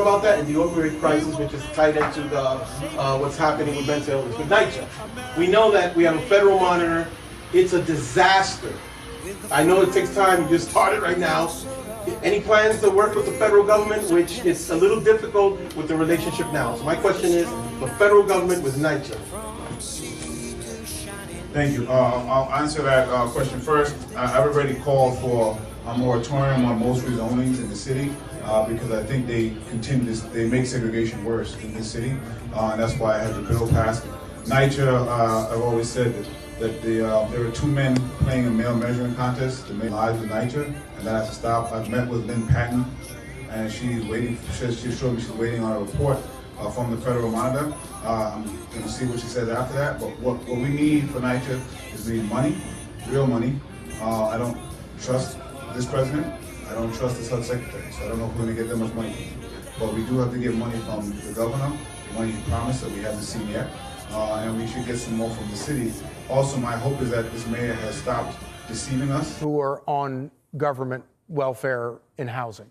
about that, and the opioid crisis, which is tied into the what's happening with mental illness. With NYCHA, we know that we have a federal monitor. It's a disaster. I know it takes time. You just started right now. Any plans to work with the federal government, which is a little difficult with the relationship now? So my question is, the federal government with NYCHA. Thank you. I'll answer that question first. I've already called for a moratorium on most rezonings in the city because I think they make segregation worse in this city, and that's why I had the bill passed. NYCHA, I've always said that there were two men playing a male measuring contest to make lives in NYCHA, and that has to stop. I've met with Lynn Patton, and she's waiting. She showed me she's waiting on a report from the federal monitor. I'm going to see what she says after that. But what we need for NYCHA is we need money, real money. I don't trust this president. I don't trust this HUD secretary. So I don't know if we're going to get that much money. But we do have to get money from the governor, the money he promised that we haven't seen yet. And we should get some more from the city. Also, my hope is that this mayor has stopped deceiving us. Who are on government welfare and housing.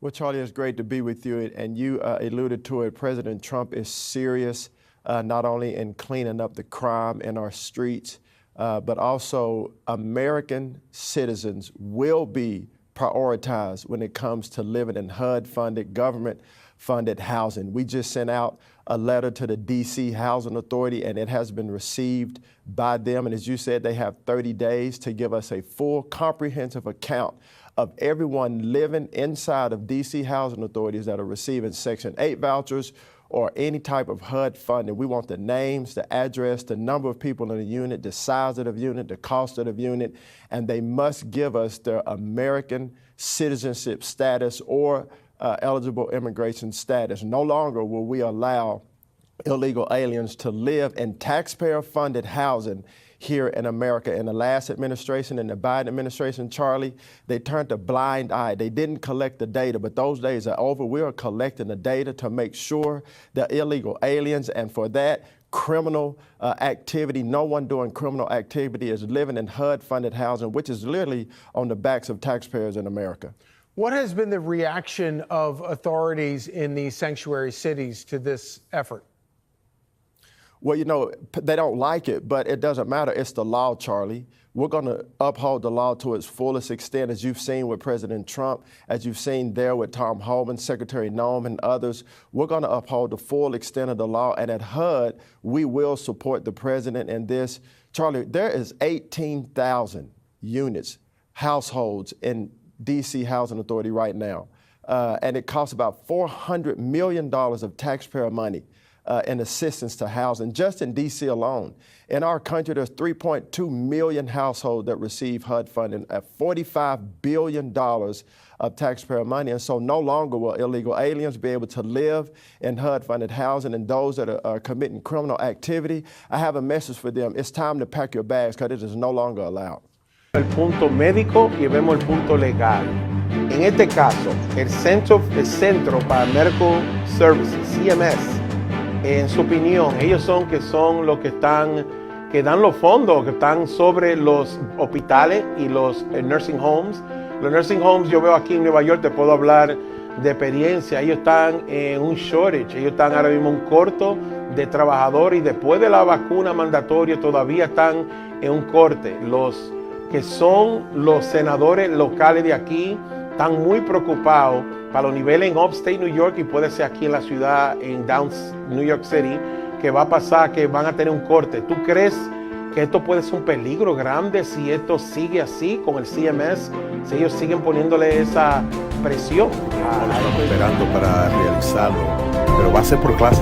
Well, Charlie, it's great to be with you. And you alluded to it. President Trump is serious, not only in cleaning up the crime in our streets, but also American citizens will be prioritized when it comes to living in HUD-funded, government-funded housing. We just sent out a letter to the D.C. Housing Authority, and it has been received by them. And as you said, they have 30 days to give us a full, comprehensive account of everyone living inside of D.C. housing authorities that are receiving Section 8 vouchers or any type of HUD funding. We want the names, the address, the number of people in the unit, the size of the unit, the cost of the unit, and they must give us their American citizenship status or eligible immigration status. No longer will we allow illegal aliens to live in taxpayer-funded housing here in America. In the last administration, in the Biden administration, Charlie, they turned a blind eye. They didn't collect the data, but those days are over. We are collecting the data to make sure that illegal aliens, and for that, criminal activity, no one doing criminal activity is living in HUD-funded housing, which is literally on the backs of taxpayers in America. What has been the reaction of authorities in these sanctuary cities to this effort? Well, you know, they don't like it, but it doesn't matter. It's the law, Charlie. We're going to uphold the law to its fullest extent, as you've seen with President Trump, as you've seen there with Tom Homan, Secretary Noem, and others. We're going to uphold the full extent of the law. And at HUD, we will support the president in this. Charlie, there is 18,000 units, households in D.C. Housing Authority right now. And it costs about $400 million of taxpayer money in assistance to housing, just in D.C. alone. In our country, there's 3.2 million households that receive HUD funding at $45 billion of taxpayer money. And so no longer will illegal aliens be able to live in HUD-funded housing, and those that are committing criminal activity, I have a message for them. It's time to pack your bags because it is no longer allowed. El punto médico y vemos el punto legal. En este caso, el Centro para Medical Services, CMS, en su opinión, ellos son los que dan los fondos, que están sobre los hospitales y los nursing homes. Los nursing homes, yo veo aquí en Nueva York, te puedo hablar de experiencia, ellos están en un shortage, ellos están ahora mismo en un corto de trabajadores y después de la vacuna mandatoria todavía están en un corte. Los que son los senadores locales de aquí están muy preocupados para los niveles en Upstate New York y puede ser aquí en la ciudad, en Downs, New York City, que va a pasar, que van a tener un corte. ¿Tú crees que esto puede ser un peligro grande si esto sigue así con el CMS, si ellos siguen poniéndole esa presión? Estamos esperando para realizarlo, pero va a ser por clase